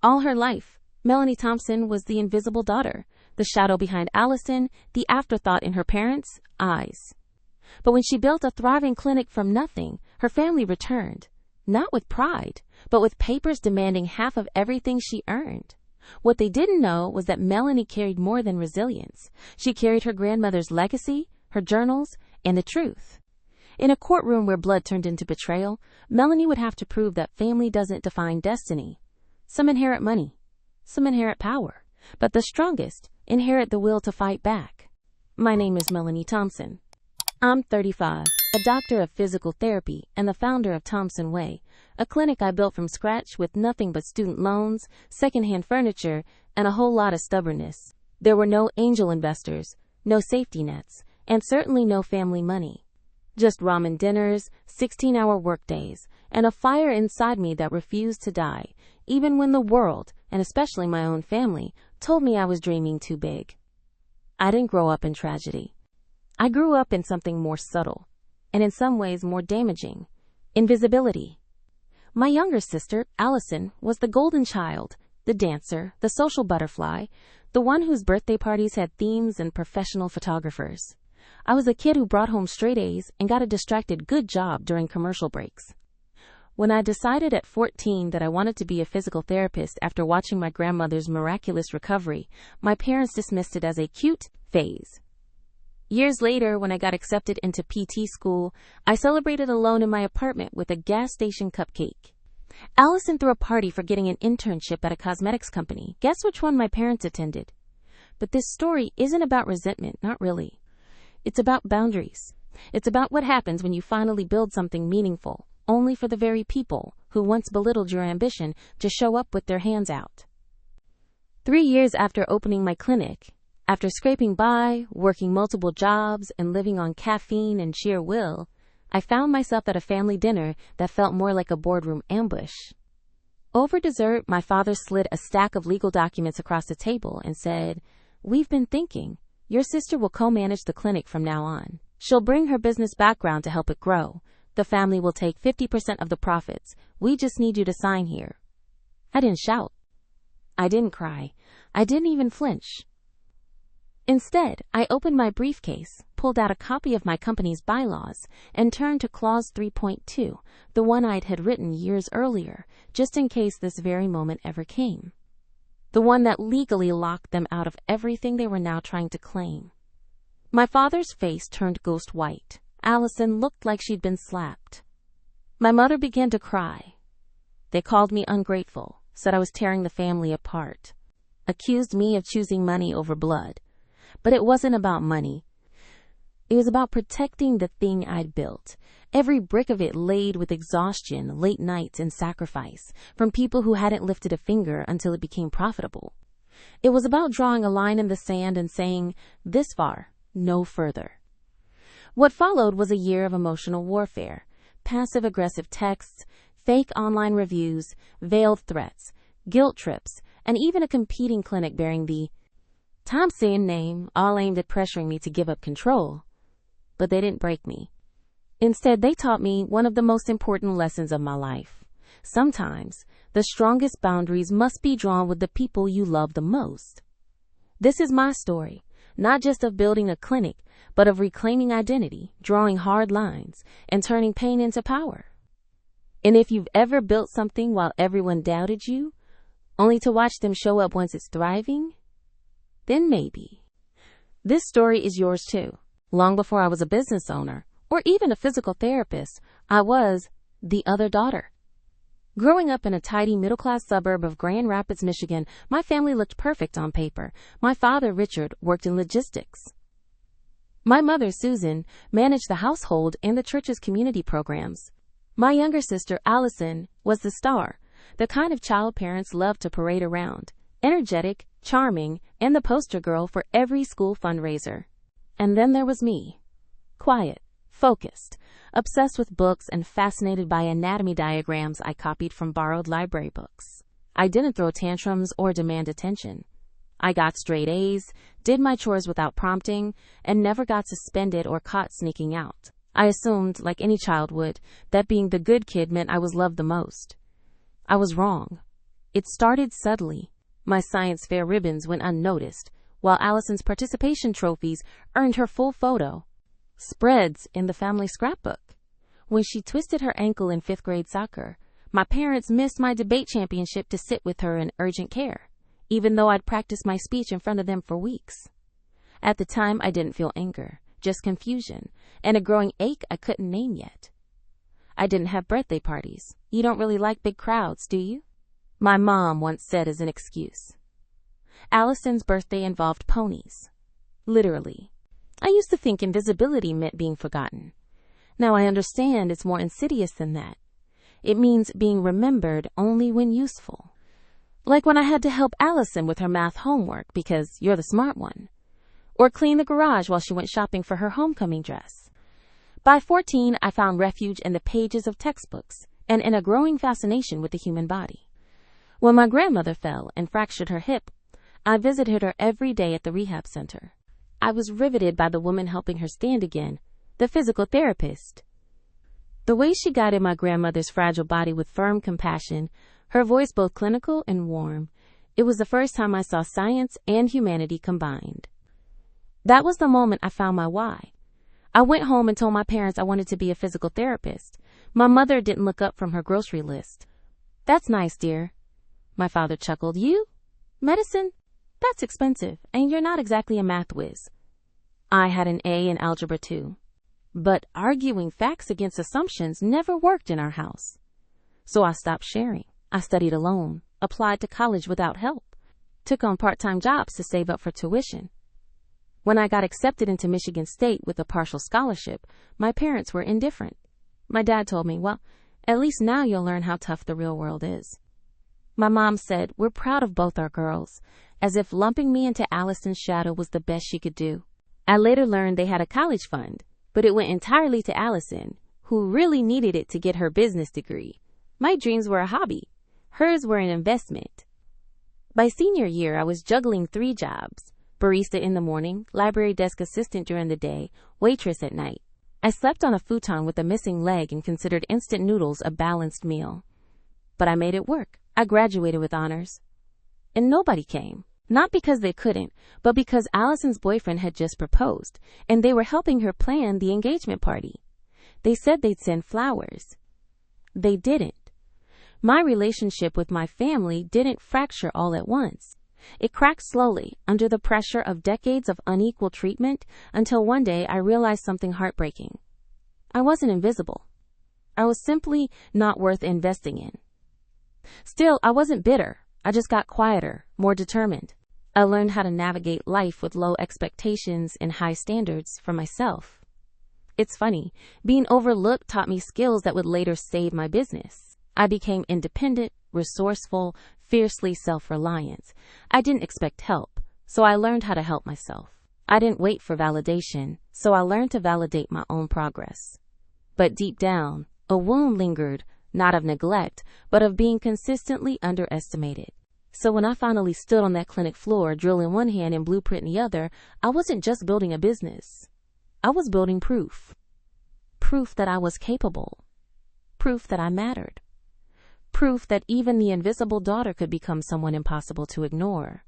All her life, Melanie Thompson was the invisible daughter, the shadow behind Allison, the afterthought in her parents' eyes. But when she built a thriving clinic from nothing, her family returned, not with pride, but with papers demanding half of everything she earned. What they didn't know was that Melanie carried more than resilience. She carried her grandmother's legacy, her journals, and the truth. In a courtroom where blood turned into betrayal, Melanie would have to prove that family doesn't define destiny. Some inherit money, some inherit power, but the strongest inherit the will to fight back. My name is Melanie Thompson. I'm 35, a doctor of physical therapy and the founder of Thompson Way, a clinic I built from scratch with nothing but student loans, secondhand furniture, and a whole lot of stubbornness. There were no angel investors, no safety nets, and certainly no family money. Just ramen dinners, 16-hour workdays, and a fire inside me that refused to die, even when the world, and especially my own family, told me I was dreaming too big. I didn't grow up in tragedy. I grew up in something more subtle, and in some ways more damaging: invisibility. My younger sister, Allison, was the golden child, the dancer, the social butterfly, the one whose birthday parties had themes and professional photographers. I was a kid who brought home straight A's and got a distracted good job during commercial breaks. When I decided at 14 that I wanted to be a physical therapist after watching my grandmother's miraculous recovery, my parents dismissed it as a cute phase. Years later, when I got accepted into PT school, I celebrated alone in my apartment with a gas station cupcake. Allison threw a party for getting an internship at a cosmetics company. Guess which one my parents attended? But this story isn't about resentment, not really. It's about boundaries. It's about what happens when you finally build something meaningful, only for the very people who once belittled your ambition to show up with their hands out. 3 years after opening my clinic, after scraping by, working multiple jobs, and living on caffeine and sheer will, I found myself at a family dinner that felt more like a boardroom ambush. Over dessert, my father slid a stack of legal documents across the table and said, "We've been thinking. Your sister will co-manage the clinic from now on. She'll bring her business background to help it grow. The family will take 50% of the profits. We just need you to sign here." I didn't shout. I didn't cry. I didn't even flinch. Instead, I opened my briefcase, pulled out a copy of my company's bylaws, and turned to Clause 3.2, the one I had written years earlier, just in case this very moment ever came. The one that legally locked them out of everything they were now trying to claim. My father's face turned ghost white. Allison looked like she'd been slapped. My mother began to cry. They called me ungrateful, said I was tearing the family apart, accused me of choosing money over blood. But it wasn't about money. It was about protecting the thing I'd built, every brick of it laid with exhaustion, late nights, and sacrifice from people who hadn't lifted a finger until it became profitable. It was about drawing a line in the sand and saying, "This far, no further." What followed was a year of emotional warfare, passive-aggressive texts, fake online reviews, veiled threats, guilt trips, and even a competing clinic bearing the Thompson name, all aimed at pressuring me to give up control. But they didn't break me. Instead, they taught me one of the most important lessons of my life. Sometimes, the strongest boundaries must be drawn with the people you love the most. This is my story, not just of building a clinic, but of reclaiming identity, drawing hard lines, and turning pain into power. And if you've ever built something while everyone doubted you, only to watch them show up once it's thriving, then maybe this story is yours too. Long before I was a business owner or even a physical therapist, I was the other daughter. Growing up in a tidy middle-class suburb of Grand Rapids, Michigan, my family looked perfect on paper. My father, Richard, worked in logistics. My mother, Susan, managed the household and the church's community programs. My younger sister, Allison, was the star, the kind of child parents loved to parade around, energetic, charming, and the poster girl for every school fundraiser. And then there was me. Quiet, focused, obsessed with books and fascinated by anatomy diagrams I copied from borrowed library books. I didn't throw tantrums or demand attention. I got straight A's, did my chores without prompting, and never got suspended or caught sneaking out. I assumed, like any child would, that being the good kid meant I was loved the most. I was wrong. It started subtly. My science fair ribbons went unnoticed, while Allison's participation trophies earned her full photo. Spreads in the family scrapbook. When she twisted her ankle in 5th grade soccer, my parents missed my debate championship to sit with her in urgent care, even though I'd practiced my speech in front of them for weeks. At the time, I didn't feel anger, just confusion, and a growing ache I couldn't name yet. I didn't have birthday parties. You don't really like big crowds, do you? My mom once said as an excuse. Allison's birthday involved ponies. Literally. I used to think invisibility meant being forgotten. Now I understand it's more insidious than that. It means being remembered only when useful. Like when I had to help Allison with her math homework because you're the smart one. Or clean the garage while she went shopping for her homecoming dress. By 14, I found refuge in the pages of textbooks and in a growing fascination with the human body. When my grandmother fell and fractured her hip, I visited her every day at the rehab center. I was riveted by the woman helping her stand again, the physical therapist. The way she guided my grandmother's fragile body with firm compassion, her voice both clinical and warm, it was the first time I saw science and humanity combined. That was the moment I found my why. I went home and told my parents I wanted to be a physical therapist. My mother didn't look up from her grocery list. That's nice, dear. My father chuckled. You? Medicine? That's expensive, and you're not exactly a math whiz. I had an A in algebra too. But arguing facts against assumptions never worked in our house. So I stopped sharing. I studied alone, applied to college without help, took on part-time jobs to save up for tuition. When I got accepted into Michigan State with a partial scholarship, my parents were indifferent. My dad told me, well, at least now you'll learn how tough the real world is. My mom said, we're proud of both our girls, as if lumping me into Allison's shadow was the best she could do. I later learned they had a college fund, but it went entirely to Allison, who really needed it to get her business degree. My dreams were a hobby. Hers were an investment. By senior year, I was juggling 3 jobs. Barista in the morning, library desk assistant during the day, waitress at night. I slept on a futon with a missing leg and considered instant noodles a balanced meal. But I made it work. I graduated with honors. And nobody came. Not because they couldn't, but because Allison's boyfriend had just proposed, and they were helping her plan the engagement party. They said they'd send flowers. They didn't. My relationship with my family didn't fracture all at once. It cracked slowly under the pressure of decades of unequal treatment until one day I realized something heartbreaking. I wasn't invisible. I was simply not worth investing in. Still, I wasn't bitter. I just got quieter, more determined. I learned how to navigate life with low expectations and high standards for myself. It's funny, being overlooked taught me skills that would later save my business. I became independent, resourceful, fiercely self-reliant. I didn't expect help, so I learned how to help myself. I didn't wait for validation, so I learned to validate my own progress. But deep down, a wound lingered, not of neglect, but of being consistently underestimated. So when I finally stood on that clinic floor, drill in one hand and blueprint in the other, I wasn't just building a business. I was building proof. Proof that I was capable. Proof that I mattered. Proof that even the invisible daughter could become someone impossible to ignore.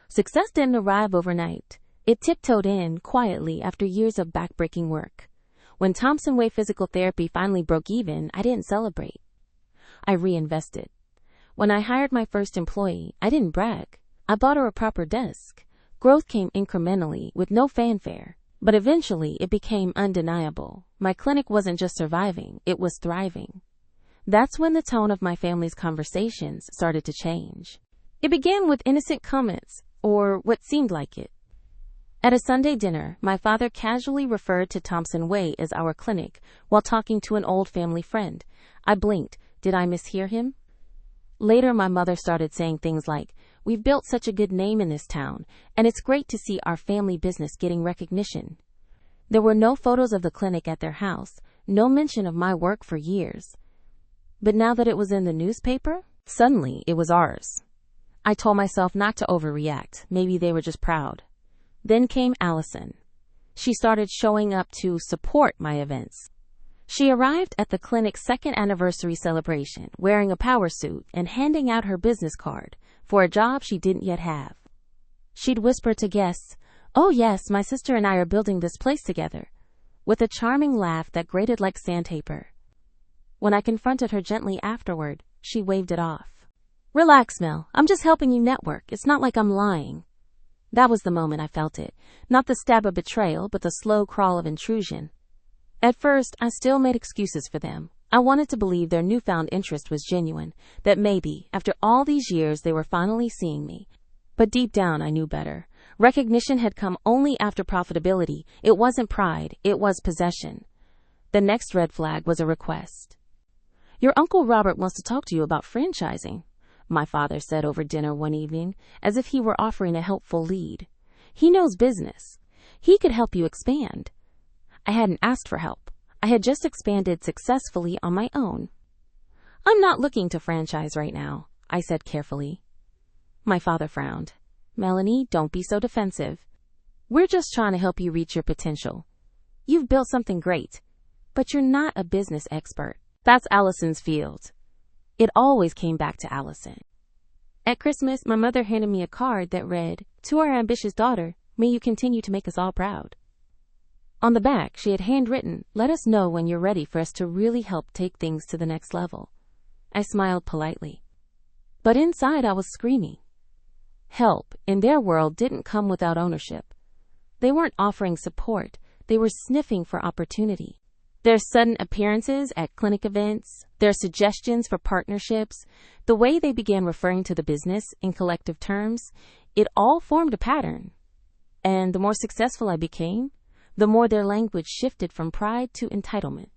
Success didn't arrive overnight. It tiptoed in quietly after years of backbreaking work. When Thompson Way Physical Therapy finally broke even, I didn't celebrate. I reinvested. When I hired my first employee, I didn't brag. I bought her a proper desk. Growth came incrementally, with no fanfare. But eventually, it became undeniable. My clinic wasn't just surviving, it was thriving. That's when the tone of my family's conversations started to change. It began with innocent comments, or what seemed like it. At a Sunday dinner, my father casually referred to Thompson Way as our clinic while talking to an old family friend. I blinked. Did I mishear him? Later, my mother started saying things like, "We've built such a good name in this town, and it's great to see our family business getting recognition." There were no photos of the clinic at their house, no mention of my work for years. But now that it was in the newspaper, suddenly it was ours. I told myself not to overreact. Maybe they were just proud. Then came Allison. She started showing up to support my events. She arrived at the clinic's second anniversary celebration, wearing a power suit and handing out her business card for a job she didn't yet have. She'd whisper to guests, "Oh yes, my sister and I are building this place together," with a charming laugh that grated like sandpaper. When I confronted her gently afterward, she waved it off. "Relax, Mel. I'm just helping you network. It's not like I'm lying." That was the moment I felt it. Not the stab of betrayal, but the slow crawl of intrusion. At first, I still made excuses for them. I wanted to believe their newfound interest was genuine, that maybe, after all these years, they were finally seeing me. But deep down, I knew better. Recognition had come only after profitability. It wasn't pride, it was possession. The next red flag was a request. "Your Uncle Robert wants to talk to you about franchising," my father said over dinner one evening, as if he were offering a helpful lead. "He knows business. He could help you expand." I hadn't asked for help. I had just expanded successfully on my own. "I'm not looking to franchise right now," I said carefully. My father frowned. "Melanie, don't be so defensive. We're just trying to help you reach your potential. You've built something great, but you're not a business expert. That's Allison's field." It always came back to Allison. At Christmas, my mother handed me a card that read, "To our ambitious daughter, may you continue to make us all proud." On the back, she had handwritten, "Let us know when you're ready for us to really help take things to the next level." I smiled politely. But inside I was screaming. Help, in their world, didn't come without ownership. They weren't offering support. They were sniffing for opportunity. Their sudden appearances at clinic events, their suggestions for partnerships, the way they began referring to the business in collective terms, it all formed a pattern. And the more successful I became, the more their language shifted from pride to entitlement.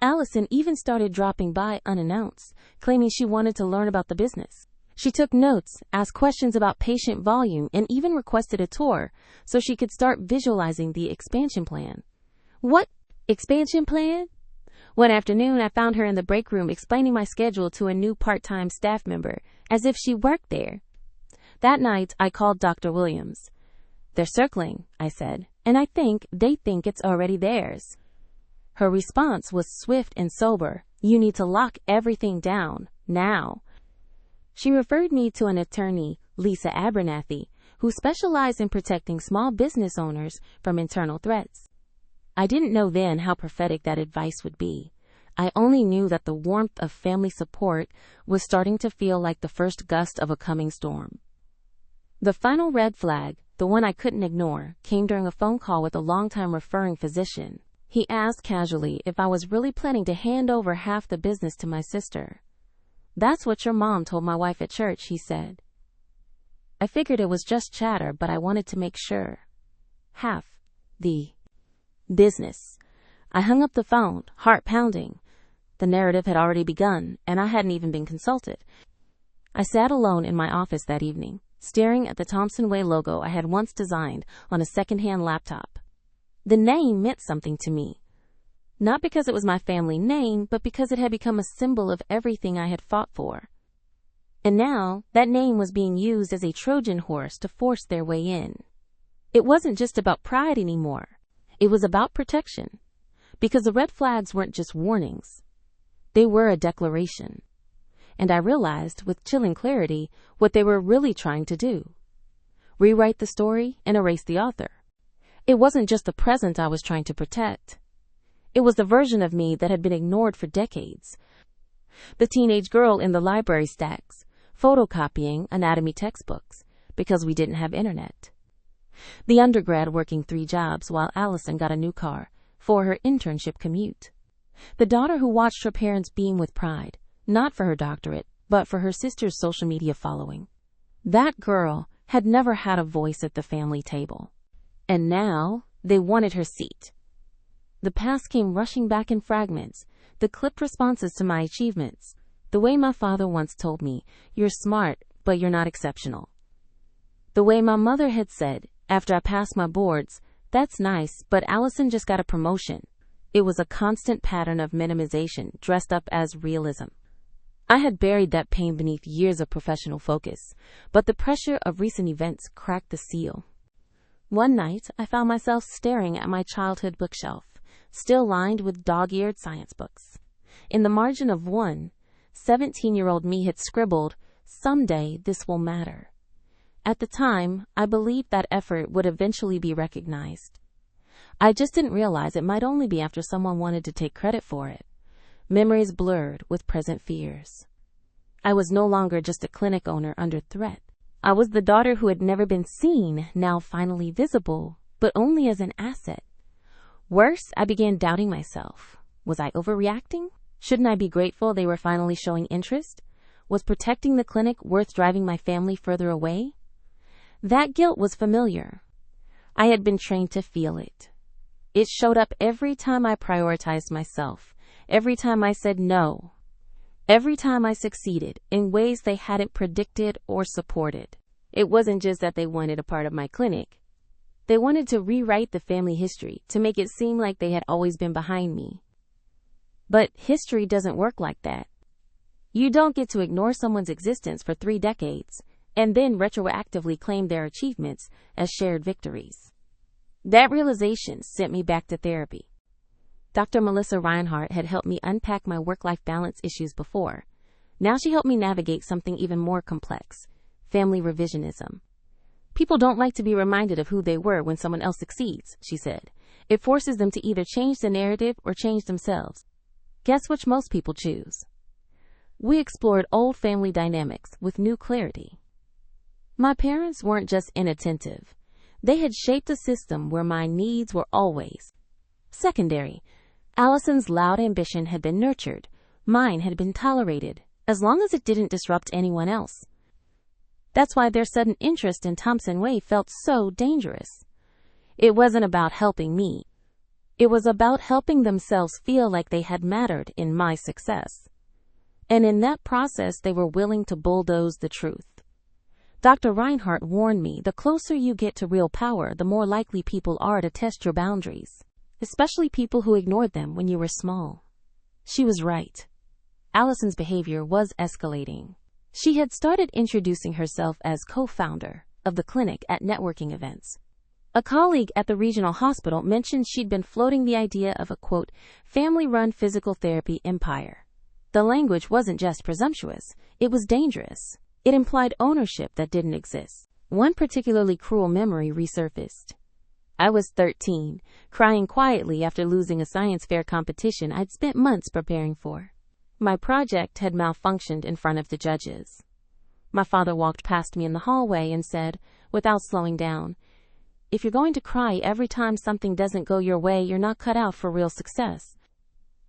Allison even started dropping by unannounced, claiming she wanted to learn about the business. She took notes, asked questions about patient volume, and even requested a tour so she could start visualizing the expansion plan. What expansion plan? One afternoon, I found her in the break room explaining my schedule to a new part-time staff member, as if she worked there. That night, I called Dr. Williams. "They're circling," I said, "and I think they think it's already theirs." Her response was swift and sober. "You need to lock everything down, now." She referred me to an attorney, Lisa Abernathy, who specialized in protecting small business owners from internal threats. I didn't know then how prophetic that advice would be. I only knew that the warmth of family support was starting to feel like the first gust of a coming storm. The final red flag, the one I couldn't ignore, came during a phone call with a longtime referring physician. He asked casually if I was really planning to hand over half the business to my sister. "That's what your mom told my wife at church," he said. I figured it was just chatter, but I wanted to make sure. Half the business. I hung up the phone, heart pounding. The narrative had already begun, and I hadn't even been consulted. I sat alone in my office that evening, staring at the Thompson Way logo I had once designed on a secondhand laptop. The name meant something to me. Not because it was my family name, but because it had become a symbol of everything I had fought for. And now, that name was being used as a Trojan horse to force their way in. It wasn't just about pride anymore. It was about protection. Because the red flags weren't just warnings. They were a declaration. And I realized, with chilling clarity, what they were really trying to do. Rewrite the story and erase the author. It wasn't just the present I was trying to protect. It was the version of me that had been ignored for decades. The teenage girl in the library stacks, photocopying anatomy textbooks, because we didn't have internet. The undergrad working 3 jobs while Allison got a new car for her internship commute. The daughter who watched her parents beam with pride, not for her doctorate, but for her sister's social media following. That girl had never had a voice at the family table. And now, they wanted her seat. The past came rushing back in fragments, the clipped responses to my achievements. The way my father once told me, "You're smart, but you're not exceptional." The way my mother had said, after I passed my boards, "That's nice, but Allison just got a promotion." It was a constant pattern of minimization dressed up as realism. I had buried that pain beneath years of professional focus, but the pressure of recent events cracked the seal. One night, I found myself staring at my childhood bookshelf, still lined with dog-eared science books. In the margin of one, 17-year-old me had scribbled, "Someday this will matter." At the time, I believed that effort would eventually be recognized. I just didn't realize it might only be after someone wanted to take credit for it. Memories blurred with present fears. I was no longer just a clinic owner under threat. I was the daughter who had never been seen, now finally visible, but only as an asset. Worse, I began doubting myself. Was I overreacting? Shouldn't I be grateful they were finally showing interest? Was protecting the clinic worth driving my family further away? That guilt was familiar. I had been trained to feel it. It showed up every time I prioritized myself, every time I said no, every time I succeeded in ways they hadn't predicted or supported. It wasn't just that they wanted a part of my clinic. They wanted to rewrite the family history to make it seem like they had always been behind me. But history doesn't work like that. You don't get to ignore someone's existence for 3 decades and then retroactively claim their achievements as shared victories. That realization sent me back to therapy. Dr. Melissa Reinhardt had helped me unpack my work-life balance issues before. Now she helped me navigate something even more complex: family revisionism. People don't like to be reminded of who they were when someone else succeeds, she said. It forces them to either change the narrative or change themselves. Guess which most people choose? We explored old family dynamics with new clarity. My parents weren't just inattentive. They had shaped a system where my needs were always secondary. Allison's loud ambition had been nurtured. Mine had been tolerated, as long as it didn't disrupt anyone else. That's why their sudden interest in Thompson Way felt so dangerous. It wasn't about helping me. It was about helping themselves feel like they had mattered in my success. And in that process, they were willing to bulldoze the truth. Dr. Reinhardt warned me, the closer you get to real power, the more likely people are to test your boundaries, especially people who ignored them when you were small. She was right. Allison's behavior was escalating. She had started introducing herself as co-founder of the clinic at networking events. A colleague at the regional hospital mentioned she'd been floating the idea of a, quote, family-run physical therapy empire. The language wasn't just presumptuous, it was dangerous. It implied ownership that didn't exist. One particularly cruel memory resurfaced. I was 13, crying quietly after losing a science fair competition I'd spent months preparing for. My project had malfunctioned in front of the judges. My father walked past me in the hallway and said, without slowing down, "If you're going to cry every time something doesn't go your way, you're not cut out for real success."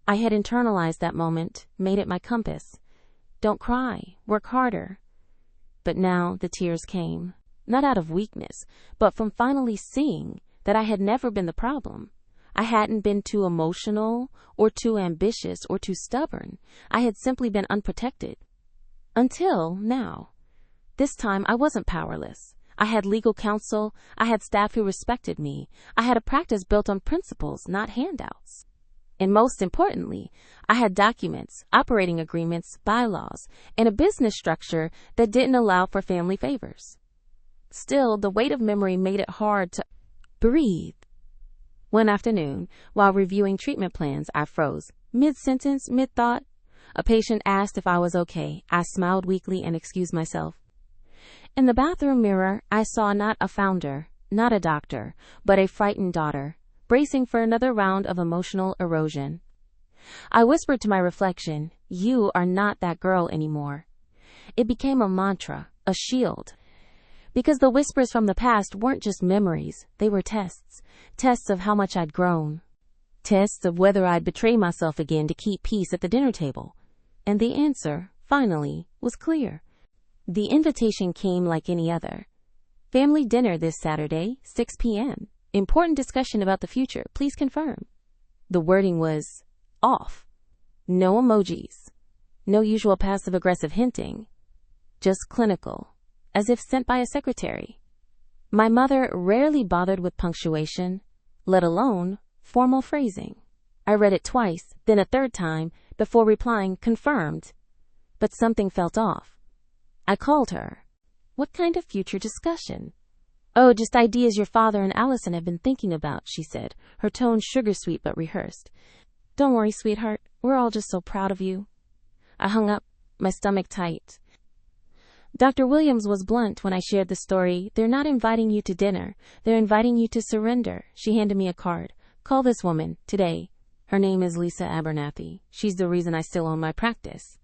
I had internalized that moment, made it my compass. Don't cry, work harder. But now the tears came, not out of weakness, but from finally seeing that I had never been the problem. I hadn't been too emotional or too ambitious or too stubborn. I had simply been unprotected. Until now. This time I wasn't powerless. I had legal counsel. I had staff who respected me. I had a practice built on principles, not handouts. And most importantly, I had documents, operating agreements, bylaws, and a business structure that didn't allow for family favors. Still, the weight of memory made it hard to breathe. One afternoon, while reviewing treatment plans, I froze, mid-sentence, mid-thought. A patient asked if I was okay. I smiled weakly and excused myself. In the bathroom mirror, I saw not a founder, not a doctor, but a frightened daughter, bracing for another round of emotional erosion. I whispered to my reflection, "You are not that girl anymore." It became a mantra, a shield. Because the whispers from the past weren't just memories, they were tests. Tests of how much I'd grown. Tests of whether I'd betray myself again to keep peace at the dinner table. And the answer, finally, was clear. The invitation came like any other. Family dinner this Saturday, 6 p.m. Important discussion about the future. Please confirm. The wording was off. No emojis. No usual passive-aggressive hinting. Just clinical, as if sent by a secretary. My mother rarely bothered with punctuation, let alone formal phrasing. I read it twice, then a third time, before replying, confirmed. But something felt off. I called her. What kind of future discussion? Oh, just ideas your father and Allison have been thinking about, she said, her tone sugar-sweet but rehearsed. Don't worry, sweetheart. We're all just so proud of you. I hung up, my stomach tight. Dr. Williams was blunt when I shared the story. They're not inviting you to dinner. They're inviting you to surrender. She handed me a card. Call this woman, today. Her name is Lisa Abernathy. She's the reason I still own my practice.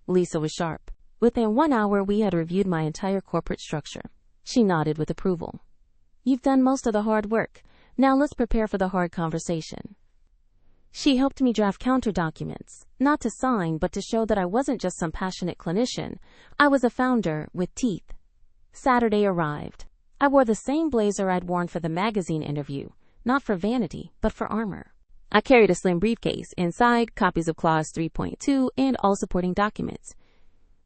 Lisa was sharp. Within 1 hour, we had reviewed my entire corporate structure. She nodded with approval. You've done most of the hard work. Now let's prepare for the hard conversation. She helped me draft counter documents, not to sign, but to show that I wasn't just some passionate clinician. I was a founder with teeth. Saturday arrived. I wore the same blazer I'd worn for the magazine interview, not for vanity, but for armor. I carried a slim briefcase, inside copies of Clause 3.2 and all supporting documents.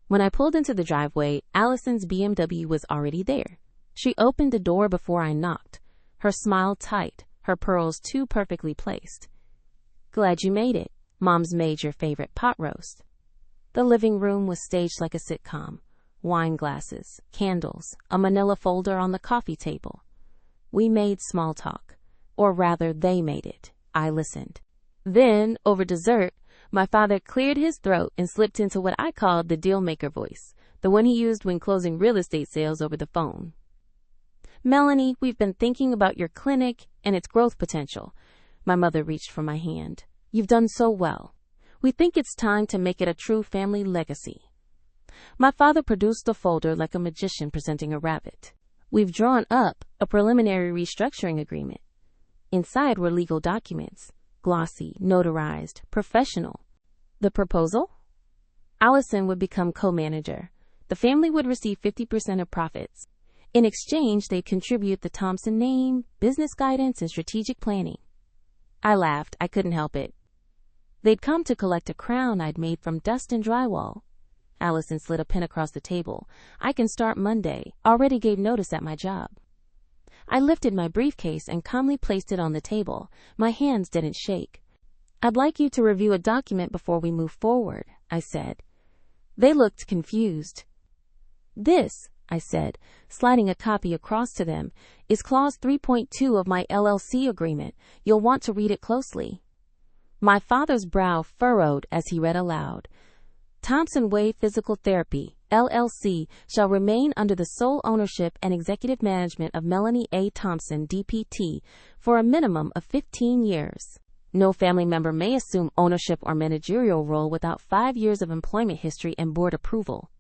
When I pulled into the driveway, Allison's BMW was already there. She opened the door before I knocked, her smile tight, her pearls too perfectly placed. Glad you made it. Mom's made your favorite pot roast. The living room was staged like a sitcom. Wine glasses, candles, a manila folder on the coffee table. We made small talk. Or rather, they made it. I listened. Then, over dessert, my father cleared his throat and slipped into what I called the deal-maker voice, the one he used when closing real estate sales over the phone. Melanie, we've been thinking about your clinic and its growth potential. My mother reached for my hand. You've done so well. We think it's time to make it a true family legacy. My father produced the folder like a magician presenting a rabbit. We've drawn up a preliminary restructuring agreement. Inside were legal documents, glossy, notarized, professional. The proposal? Allison would become co-manager. The family would receive 50% of profits. In exchange, they'd contribute the Thompson name, business guidance, and strategic planning. I laughed. I couldn't help it. They'd come to collect a crown I'd made from dust and drywall. Allison slid a pen across the table. I can start Monday. Already gave notice at my job. I lifted my briefcase and calmly placed it on the table. My hands didn't shake. I'd like you to review a document before we move forward, I said. They looked confused. This, I said, sliding a copy across to them, is Clause 3.2 of my LLC agreement. You'll want to read it closely. My father's brow furrowed as he read aloud. Thompson Wade Physical Therapy, LLC, shall remain under the sole ownership and executive management of Melanie A. Thompson, DPT, for a minimum of 15 years. No family member may assume ownership or managerial role without 5 years of employment history and board approval.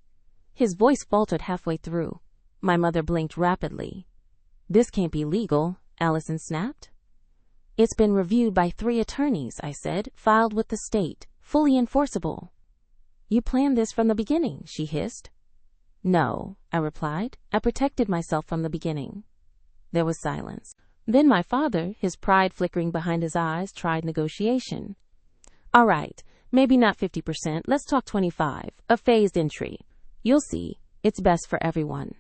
His voice faltered halfway through. My mother blinked rapidly. This can't be legal, Allison snapped. It's been reviewed by 3 attorneys, I said, filed with the state, fully enforceable. You planned this from the beginning, she hissed. No, I replied. I protected myself from the beginning. There was silence. Then my father, his pride flickering behind his eyes, tried negotiation. All right, maybe not 50%, let's talk 25, a phased entry. You'll see, it's best for everyone.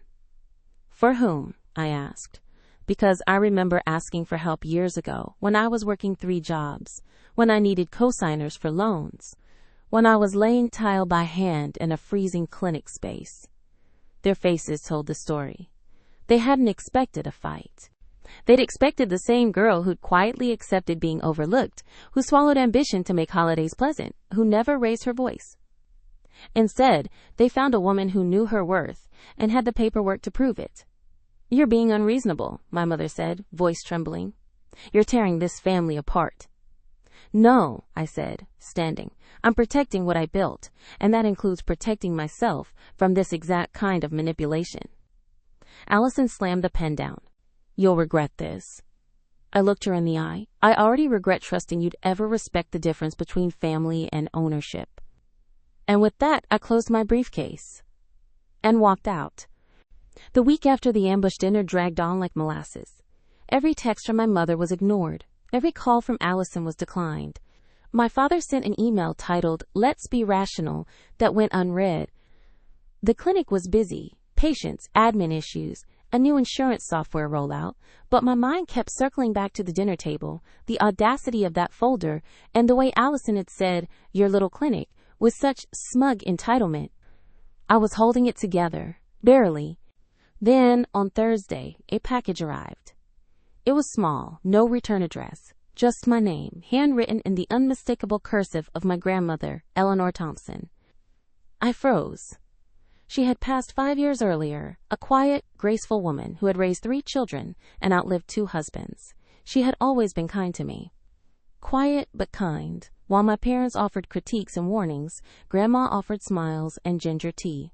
For whom? I asked. Because I remember asking for help years ago, when I was working 3 jobs, when I needed co-signers for loans, when I was laying tile by hand in a freezing clinic space. Their faces told the story. They hadn't expected a fight. They'd expected the same girl who'd quietly accepted being overlooked, who swallowed ambition to make holidays pleasant, who never raised her voice. Instead, they found a woman who knew her worth and had the paperwork to prove it. You're being unreasonable, my mother said, voice trembling. You're tearing this family apart. No, I said, standing. I'm protecting what I built, and that includes protecting myself from this exact kind of manipulation. Allison slammed the pen down. You'll regret this. I looked her in the eye. I already regret trusting you'd ever respect the difference between family and ownership. And with that, I closed my briefcase and walked out. The week after the ambush dinner dragged on like molasses. Every text from my mother was ignored. Every call from Allison was declined. My father sent an email titled, Let's Be Rational, that went unread. The clinic was busy, patients, admin issues, a new insurance software rollout, but my mind kept circling back to the dinner table, the audacity of that folder, and the way Allison had said, your little clinic, with such smug entitlement. I was holding it together, barely. Then, on Thursday, a package arrived. It was small, no return address, just my name, handwritten in the unmistakable cursive of my grandmother, Eleanor Thompson. I froze. She had passed 5 years earlier, a quiet, graceful woman who had raised 3 children and outlived 2 husbands. She had always been kind to me. Quiet but kind. While my parents offered critiques and warnings, Grandma offered smiles and ginger tea.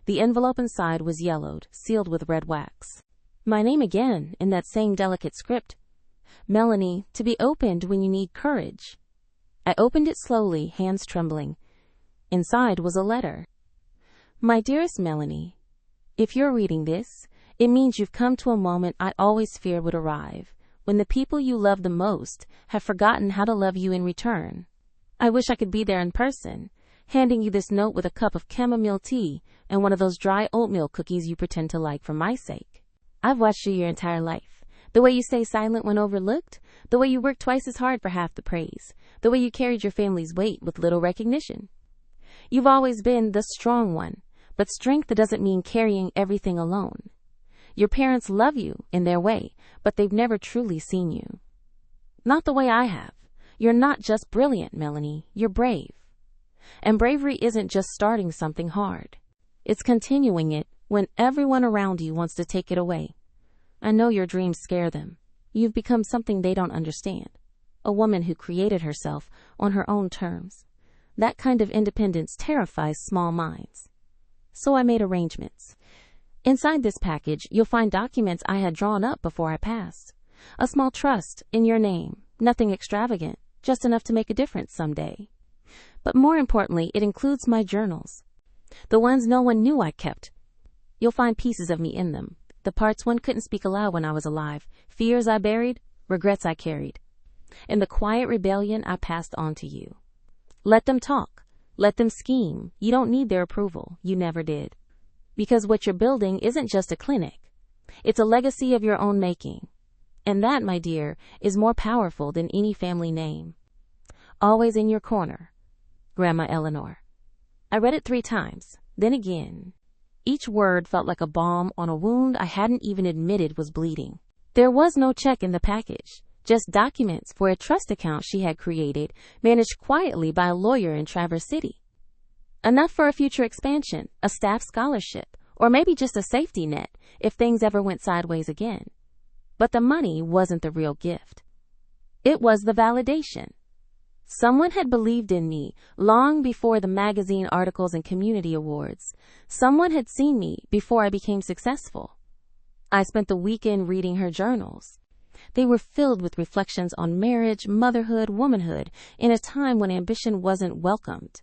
The envelope inside was yellowed, sealed with red wax. My name again, in that same delicate script. Melanie, to be opened when you need courage. I opened it slowly, hands trembling. Inside was a letter. My dearest Melanie, if you're reading this, it means you've come to a moment I always feared would arrive, when the people you love the most have forgotten how to love you in return. I wish I could be there in person, handing you this note with a cup of chamomile tea and one of those dry oatmeal cookies you pretend to like for my sake. I've watched you your entire life. The way you stay silent when overlooked, the way you work twice as hard for half the praise, the way you carried your family's weight with little recognition. You've always been the strong one, but strength doesn't mean carrying everything alone. Your parents love you in their way, but they've never truly seen you. Not the way I have. You're not just brilliant, Melanie. You're brave. And bravery isn't just starting something hard. It's continuing it when everyone around you wants to take it away. I know your dreams scare them. You've become something they don't understand. A woman who created herself on her own terms. That kind of independence terrifies small minds. So I made arrangements. Inside this package, you'll find documents I had drawn up before I passed. A small trust in your name. Nothing extravagant, just enough to make a difference someday. But more importantly, it includes my journals. The ones no one knew I kept. You'll find pieces of me in them. The parts one couldn't speak aloud when I was alive. Fears I buried, regrets I carried. And the quiet rebellion I passed on to you. Let them talk. Let them scheme. You don't need their approval. You never did. Because what you're building isn't just a clinic. It's a legacy of your own making. And that, my dear, is more powerful than any family name. Always in your corner, Grandma Eleanor. I read it 3 times, then again. Each word felt like a balm on a wound I hadn't even admitted was bleeding. There was no check in the package, just documents for a trust account she had created, managed quietly by a lawyer in Traverse City. Enough for a future expansion, a staff scholarship, or maybe just a safety net if things ever went sideways again. But the money wasn't the real gift. It was the validation. Someone had believed in me long before the magazine articles and community awards. Someone had seen me before I became successful. I spent the weekend reading her journals. They were filled with reflections on marriage, motherhood, womanhood, in a time when ambition wasn't welcomed.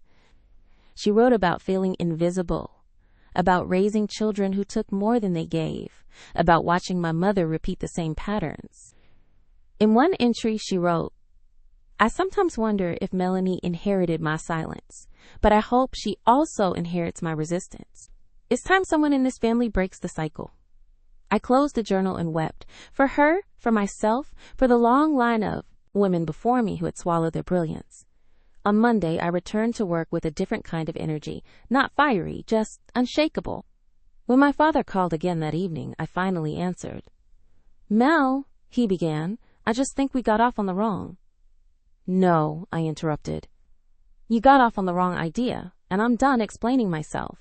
She wrote about feeling invisible, about raising children who took more than they gave, about watching my mother repeat the same patterns. In one entry, she wrote, I sometimes wonder if Melanie inherited my silence, but I hope she also inherits my resistance. It's time someone in this family breaks the cycle. I closed the journal and wept. For her, for myself, for the long line of women before me who had swallowed their brilliance. On Monday, I returned to work with a different kind of energy, not fiery, just unshakable. When my father called again that evening, I finally answered. Mel, he began, I just think we got off on the wrong. No, I interrupted. You got off on the wrong idea, and I'm done explaining myself.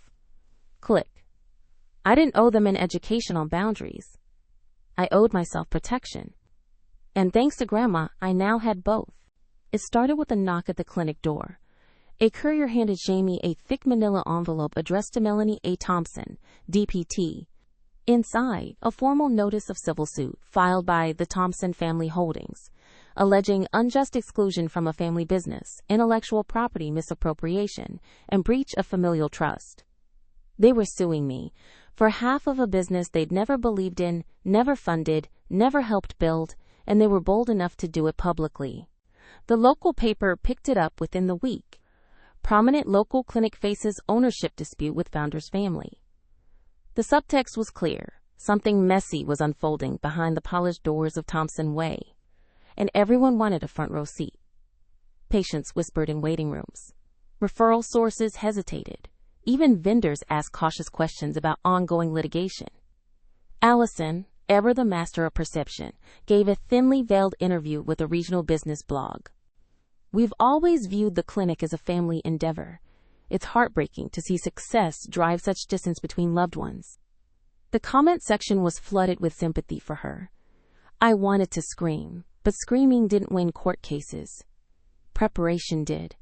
Click. I didn't owe them an education on boundaries. I owed myself protection. And thanks to Grandma, I now had both. It started with a knock at the clinic door. A courier handed Jamie a thick manila envelope addressed to Melanie A. Thompson, DPT. Inside, a formal notice of civil suit filed by the Thompson Family Holdings, alleging unjust exclusion from a family business, intellectual property misappropriation, and breach of familial trust. They were suing me for half of a business they'd never believed in, never funded, never helped build, and they were bold enough to do it publicly. The local paper picked it up within the week. Prominent local clinic faces ownership dispute with founder's family. The subtext was clear. Something messy was unfolding behind the polished doors of Thompson Way, and everyone wanted a front row seat. Patients whispered in waiting rooms. Referral sources hesitated. Even vendors asked cautious questions about ongoing litigation. Allison, ever the master of perception, gave a thinly veiled interview with a regional business blog. We've always viewed the clinic as a family endeavor. It's heartbreaking to see success drive such distance between loved ones. The comment section was flooded with sympathy for her. I wanted to scream, but screaming didn't win court cases. Preparation did.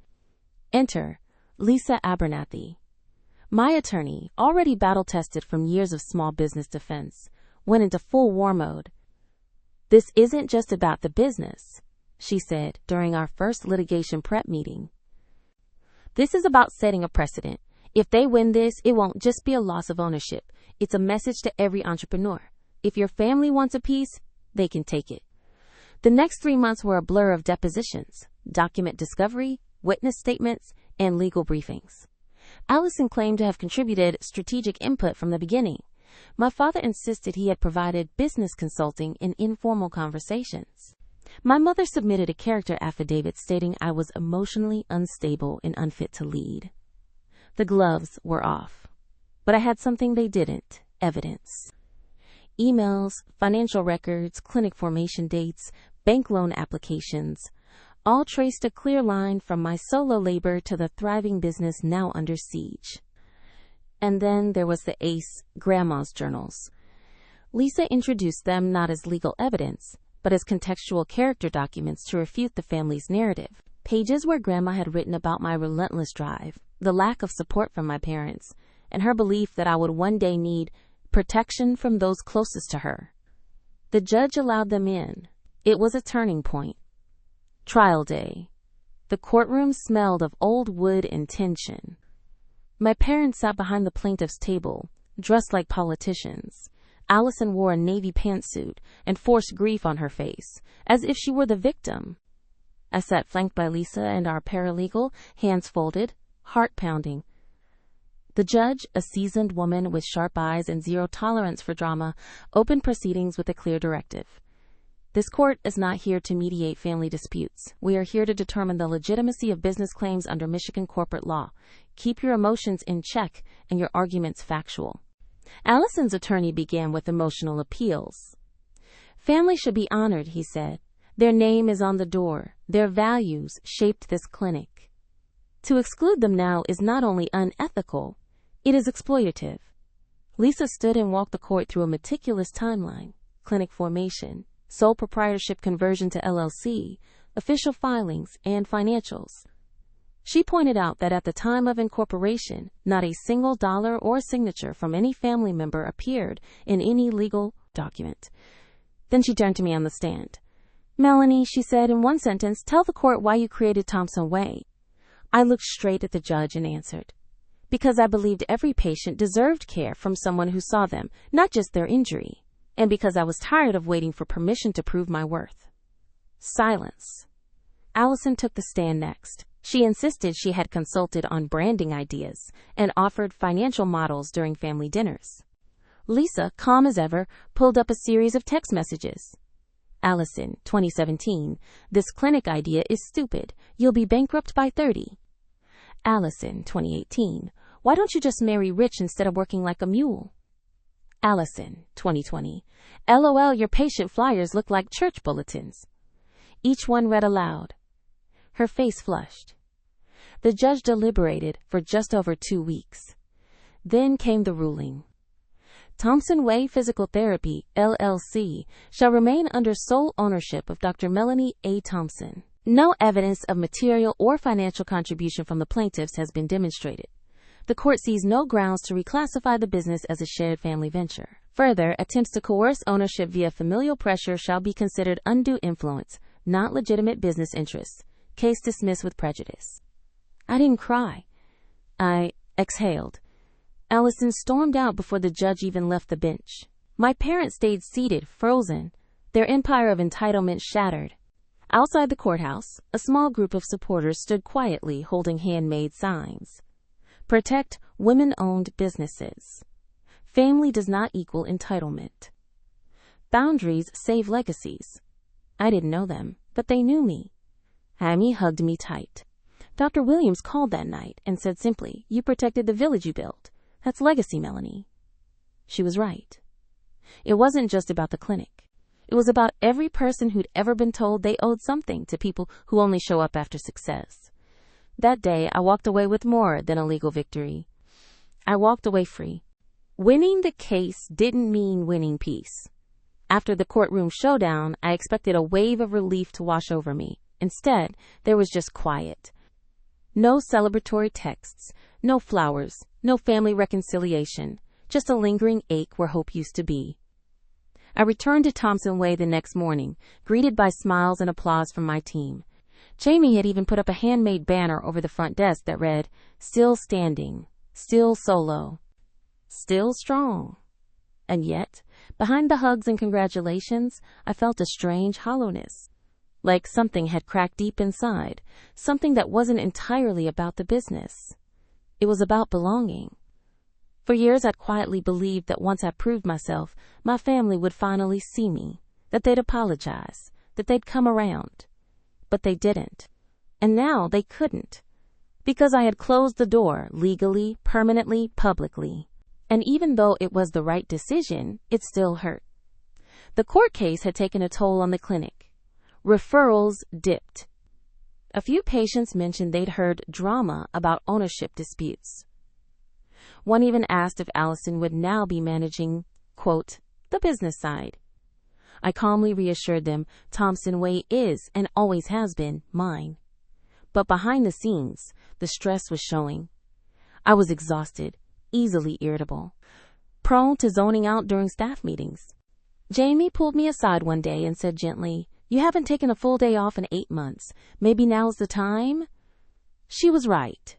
Enter Lisa Abernathy. My attorney, already battle-tested from years of small business defense, went into full war mode. "This isn't just about the business," she said during our first litigation prep meeting. "This is about setting a precedent. If they win this, it won't just be a loss of ownership. It's a message to every entrepreneur. If your family wants a piece, they can take it." The next 3 months were a blur of depositions, document discovery, witness statements, and legal briefings. Allison claimed to have contributed strategic input from the beginning. My father insisted he had provided business consulting in informal conversations. My mother submitted a character affidavit stating I was emotionally unstable and unfit to lead. The gloves were off. But I had something they didn't: evidence. Emails, financial records, clinic formation dates, bank loan applications, all traced a clear line from my solo labor to the thriving business now under siege. And then there was the ACE Grandma's journals. Lisa introduced them not as legal evidence, but as contextual character documents to refute the family's narrative. Pages where Grandma had written about my relentless drive, the lack of support from my parents, and her belief that I would one day need protection from those closest to her. The judge allowed them in. It was a turning point. Trial day. The courtroom smelled of old wood and tension. My parents sat behind the plaintiff's table, dressed like politicians. Allison wore a navy pantsuit and forced grief on her face, as if she were the victim. I sat flanked by Lisa and our paralegal, hands folded, heart pounding. The judge, a seasoned woman with sharp eyes and zero tolerance for drama, opened proceedings with a clear directive. This court is not here to mediate family disputes. We are here to determine the legitimacy of business claims under Michigan corporate law. Keep your emotions in check and your arguments factual. Allison's attorney began with emotional appeals. Family should be honored, he said. Their name is on the door. Their values shaped this clinic. To exclude them now is not only unethical, it is exploitative. Lisa stood and walked the court through a meticulous timeline: clinic formation, sole proprietorship conversion to LLC, official filings, and financials. She pointed out that at the time of incorporation, not a single dollar or signature from any family member appeared in any legal document. Then she turned to me on the stand. "Melanie," she said in one sentence, "tell the court why you created Thompson Way." I looked straight at the judge and answered, "Because I believed every patient deserved care from someone who saw them, not just their injury. And because I was tired of waiting for permission to prove my worth." Silence. Allison took the stand next. She insisted she had consulted on branding ideas and offered financial models during family dinners. Lisa, calm as ever, pulled up a series of text messages. Allison, 2017, "This clinic idea is stupid. You'll be bankrupt by 30. Allison, 2018, "Why don't you just marry rich instead of working like a mule?" Allison, 2020, "LOL, your patient flyers look like church bulletins." Each one read aloud. Her face flushed. The judge deliberated for just over 2 weeks. Then came the ruling. Thompson Way Physical Therapy, LLC, shall remain under sole ownership of Dr. Melanie A. Thompson. No evidence of material or financial contribution from the plaintiffs has been demonstrated. The court sees no grounds to reclassify the business as a shared family venture. Further, attempts to coerce ownership via familial pressure shall be considered undue influence, not legitimate business interests. Case dismissed with prejudice. I didn't cry. I exhaled. Allison stormed out before the judge even left the bench. My parents stayed seated, frozen, their empire of entitlement shattered. Outside the courthouse, a small group of supporters stood quietly holding handmade signs. Protect women-owned businesses. Family does not equal entitlement. Boundaries save legacies. I didn't know them, but they knew me. Amy hugged me tight. Dr. Williams called that night and said simply, "You protected the village you built. That's legacy, Melanie." She was right. It wasn't just about the clinic. It was about every person who'd ever been told they owed something to people who only show up after success. That day, I walked away with more than a legal victory. I walked away free. Winning the case didn't mean winning peace. After the courtroom showdown, I expected a wave of relief to wash over me. Instead, there was just quiet. No celebratory texts, no flowers, no family reconciliation, just a lingering ache where hope used to be. I returned to Thompson Way the next morning, greeted by smiles and applause from my team. Jamie had even put up a handmade banner over the front desk that read, "Still standing, still solo, still strong." And yet, behind the hugs and congratulations, I felt a strange hollowness. Like something had cracked deep inside, something that wasn't entirely about the business. It was about belonging. For years, I'd quietly believed that once I proved myself, my family would finally see me, that they'd apologize, that they'd come around. But they didn't. And now they couldn't. Because I had closed the door legally, permanently, publicly. And even though it was the right decision, it still hurt. The court case had taken a toll on the clinic. Referrals dipped. A few patients mentioned they'd heard drama about ownership disputes. One even asked if Allison would now be managing, quote, the business side. I calmly reassured them Thompson Way is, and always has been, mine. But behind the scenes, the stress was showing. I was exhausted, easily irritable, prone to zoning out during staff meetings. Jamie pulled me aside one day and said gently, "You haven't taken a full day off in 8 months. Maybe now's the time?" She was right.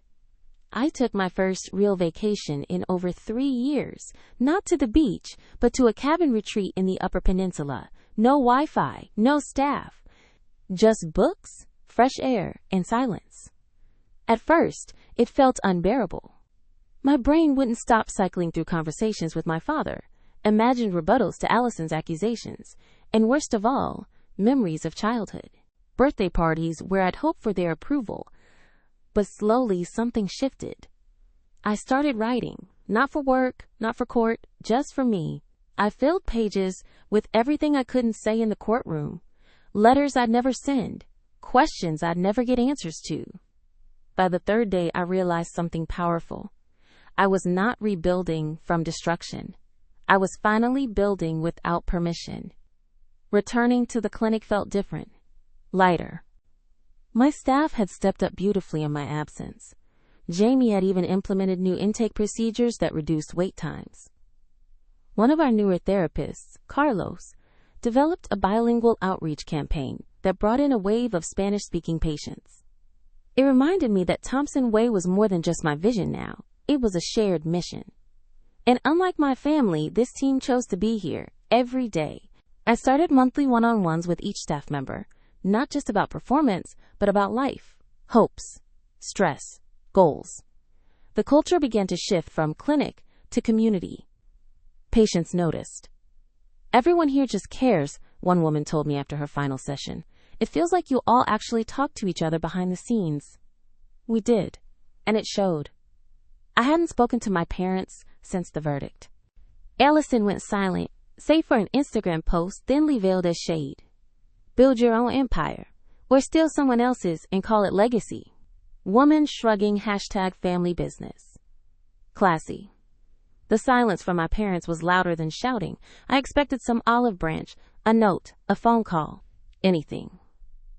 I took my first real vacation in over 3 years, not to the beach, but to a cabin retreat in the Upper Peninsula. No Wi-Fi, no staff, just books, fresh air, and silence. At first, it felt unbearable. My brain wouldn't stop cycling through conversations with my father, imagined rebuttals to Allison's accusations, and worst of all, memories of childhood. Birthday parties where I'd hoped for their approval. But slowly something shifted. I started writing, not for work, not for court, just for me. I filled pages with everything I couldn't say in the courtroom, letters I'd never send, questions I'd never get answers to. By the third day, I realized something powerful. I was not rebuilding from destruction. I was finally building without permission. Returning to the clinic felt different, lighter. My staff had stepped up beautifully in my absence. Jamie had even implemented new intake procedures that reduced wait times. One of our newer therapists, Carlos, developed a bilingual outreach campaign that brought in a wave of Spanish-speaking patients. It reminded me that Thompson Way was more than just my vision now. It was a shared mission. And unlike my family, this team chose to be here every day. I started monthly one-on-ones with each staff member, not just about performance, but about life, hopes, stress, goals. The culture began to shift from clinic to community. Patients noticed. "Everyone here just cares," one woman told me after her final session. "It feels like you all actually talk to each other behind the scenes." We did, and it showed. I hadn't spoken to my parents since the verdict. Allison went silent, save for an Instagram post thinly veiled as shade. "Build your own empire, or steal someone else's and call it legacy." Woman shrugging #family business. Classy. The silence from my parents was louder than shouting. I expected some olive branch, a note, a phone call, anything.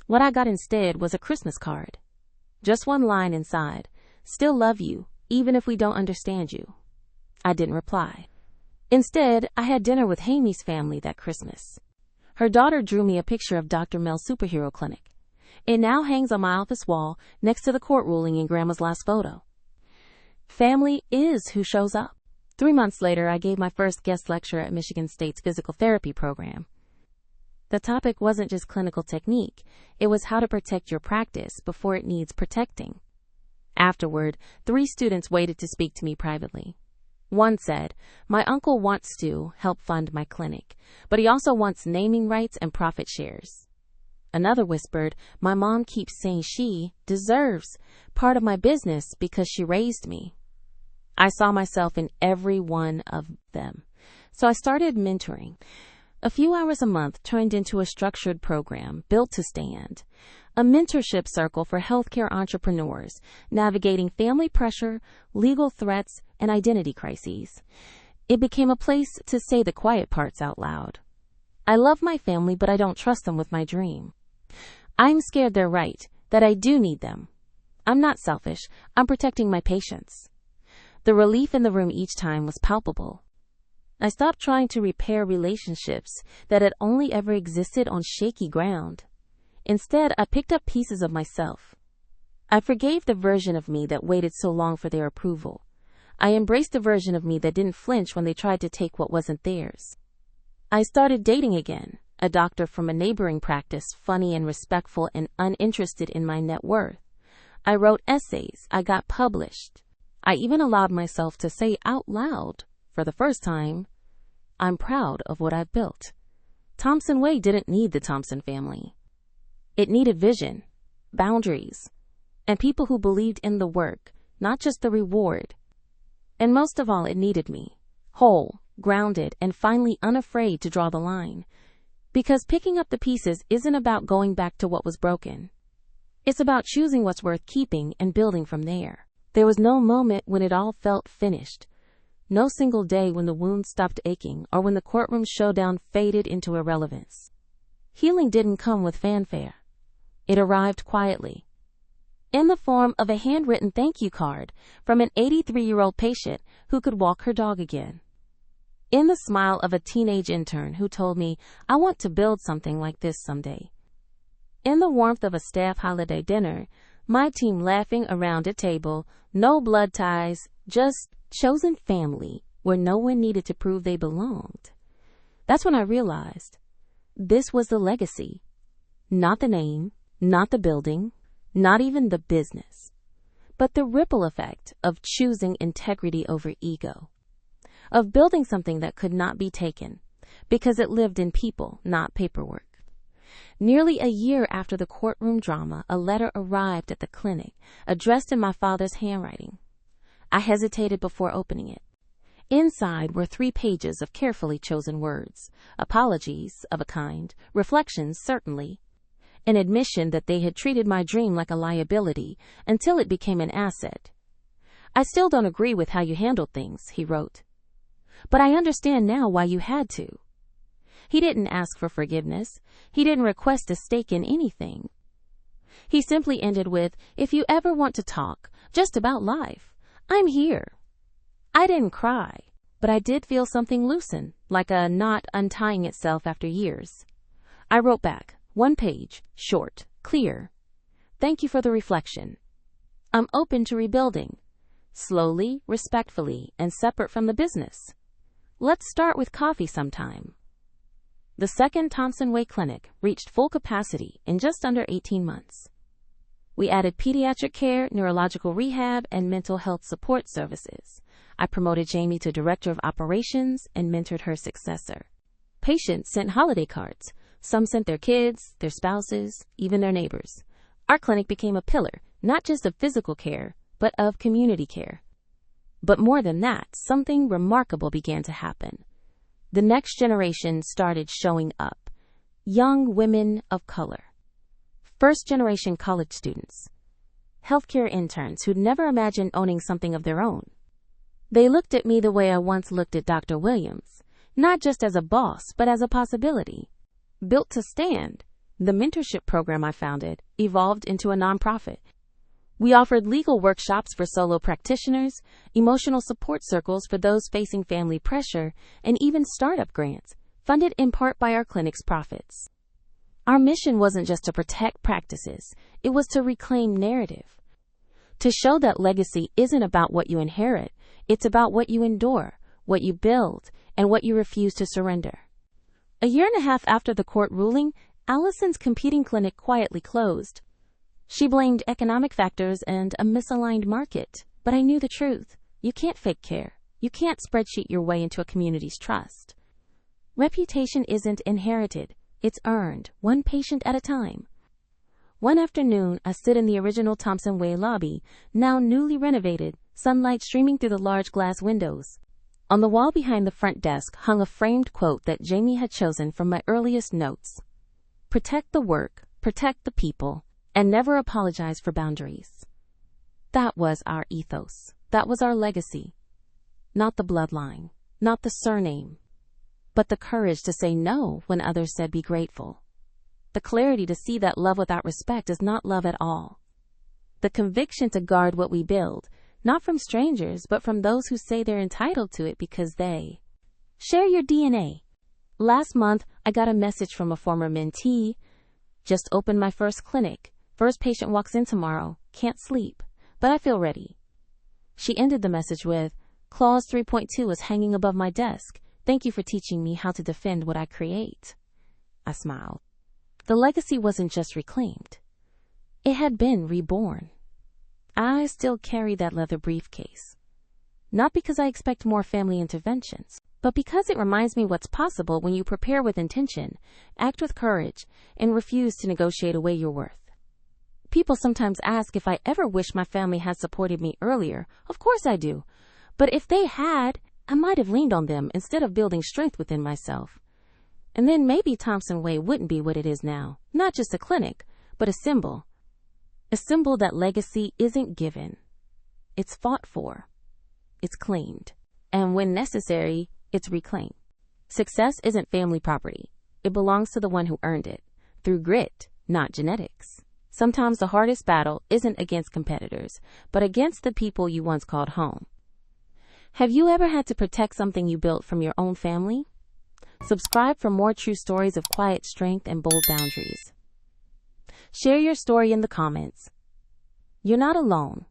What I got instead was a Christmas card. Just one line inside, "Still love you, even if we don't understand you." I didn't reply. Instead, I had dinner with Hamy's family that Christmas. Her daughter drew me a picture of Dr. Mel's superhero clinic. It now hangs on my office wall next to the court ruling in Grandma's last photo. Family is who shows up. 3 months later, I gave my first guest lecture at Michigan State's physical therapy program. The topic wasn't just clinical technique. It was how to protect your practice before it needs protecting. Afterward, 3 students waited to speak to me privately. One said, "My uncle wants to help fund my clinic, but he also wants naming rights and profit shares." Another whispered, "My mom keeps saying she deserves part of my business because she raised me." I saw myself in every one of them. So I started mentoring. A few hours a month turned into a structured program built to stand. A mentorship circle for healthcare entrepreneurs, navigating family pressure, legal threats, and identity crises. It became a place to say the quiet parts out loud. I love my family, but I don't trust them with my dream. I'm scared they're right, that I do need them. I'm not selfish. I'm protecting my patients. The relief in the room each time was palpable. I stopped trying to repair relationships that had only ever existed on shaky ground. Instead, I picked up pieces of myself. I forgave the version of me that waited so long for their approval. I embraced the version of me that didn't flinch when they tried to take what wasn't theirs. I started dating again, a doctor from a neighboring practice, funny and respectful and uninterested in my net worth. I wrote essays. I got published. I even allowed myself to say out loud, for the first time, I'm proud of what I've built. Thompson Way didn't need the Thompson family. It needed vision, boundaries, and people who believed in the work, not just the reward. And most of all, it needed me, whole, grounded, and finally unafraid to draw the line. Because picking up the pieces isn't about going back to what was broken. It's about choosing what's worth keeping and building from there. There was no moment when it all felt finished. No single day when the wound stopped aching or when the courtroom showdown faded into irrelevance. Healing didn't come with fanfare. It arrived quietly, in the form of a handwritten thank you card from an 83-year-old patient who could walk her dog again. In the smile of a teenage intern who told me, I want to build something like this someday. In the warmth of a staff holiday dinner, my team laughing around a table, no blood ties, just chosen family where no one needed to prove they belonged. That's when I realized this was the legacy, not the name, not the building, not even the business, but the ripple effect of choosing integrity over ego, of building something that could not be taken because it lived in people, not paperwork. Nearly a year after the courtroom drama, a letter arrived at the clinic, addressed in my father's handwriting. I hesitated before opening it. Inside were 3 pages of carefully chosen words, apologies of a kind, reflections certainly, an admission that they had treated my dream like a liability until it became an asset. I still don't agree with how you handled things, he wrote. But I understand now why you had to. He didn't ask for forgiveness. He didn't request a stake in anything. He simply ended with, if you ever want to talk, just about life, I'm here. I didn't cry, but I did feel something loosen, like a knot untying itself after years. I wrote back, 1 page, short, clear. Thank you for the reflection. I'm open to rebuilding, slowly, respectfully, and separate from the business. Let's start with coffee sometime. The second Thompson Way Clinic reached full capacity in just under 18 months. We added pediatric care, neurological rehab, and mental health support services. I promoted Jamie to Director of Operations and mentored her successor. Patients sent holiday cards. Some sent their kids, their spouses, even their neighbors. Our clinic became a pillar, not just of physical care, but of community care. But more than that, something remarkable began to happen. The next generation started showing up. Young women of color. First-generation college students. Healthcare interns who'd never imagined owning something of their own. They looked at me the way I once looked at Dr. Williams, not just as a boss, but as a possibility. Built to stand, the mentorship program I founded evolved into a nonprofit. We offered legal workshops for solo practitioners, emotional support circles for those facing family pressure, and even startup grants, funded in part by our clinic's profits. Our mission wasn't just to protect practices, it was to reclaim narrative. To show that legacy isn't about what you inherit, it's about what you endure, what you build, and what you refuse to surrender. A year and a half after the court ruling, Allison's competing clinic quietly closed. She blamed economic factors and a misaligned market. But I knew the truth. You can't fake care. You can't spreadsheet your way into a community's trust. Reputation isn't inherited. It's earned, one patient at a time. One afternoon, I stood in the original Thompson Way lobby, now newly renovated, sunlight streaming through the large glass windows. On the wall behind the front desk hung a framed quote that Jamie had chosen from my earliest notes. Protect the work, protect the people, and never apologize for boundaries. That was our ethos. That was our legacy. Not the bloodline, not the surname, but the courage to say no when others said be grateful. The clarity to see that love without respect is not love at all. The conviction to guard what we build, not from strangers, but from those who say they're entitled to it because they share your DNA. Last month, I got a message from a former mentee. Just opened my first clinic. First patient walks in tomorrow. Can't sleep, but I feel ready. She ended the message with, Clause 3.2 is hanging above my desk. Thank you for teaching me how to defend what I create. I smiled. The legacy wasn't just reclaimed. It had been reborn. I still carry that leather briefcase. Not because I expect more family interventions, but because it reminds me what's possible when you prepare with intention, act with courage, and refuse to negotiate away your worth. People sometimes ask if I ever wish my family had supported me earlier. Of course I do. But if they had, I might have leaned on them instead of building strength within myself. And then maybe Thompson Way wouldn't be what it is now. Not just a clinic, but a symbol. A symbol that legacy isn't given. It's fought for. It's claimed. And when necessary, it's reclaimed. Success isn't family property. It belongs to the one who earned it. Through grit, not genetics. Sometimes the hardest battle isn't against competitors, but against the people you once called home. Have you ever had to protect something you built from your own family? Subscribe for more true stories of quiet strength and bold boundaries. Share your story in the comments. You're not alone.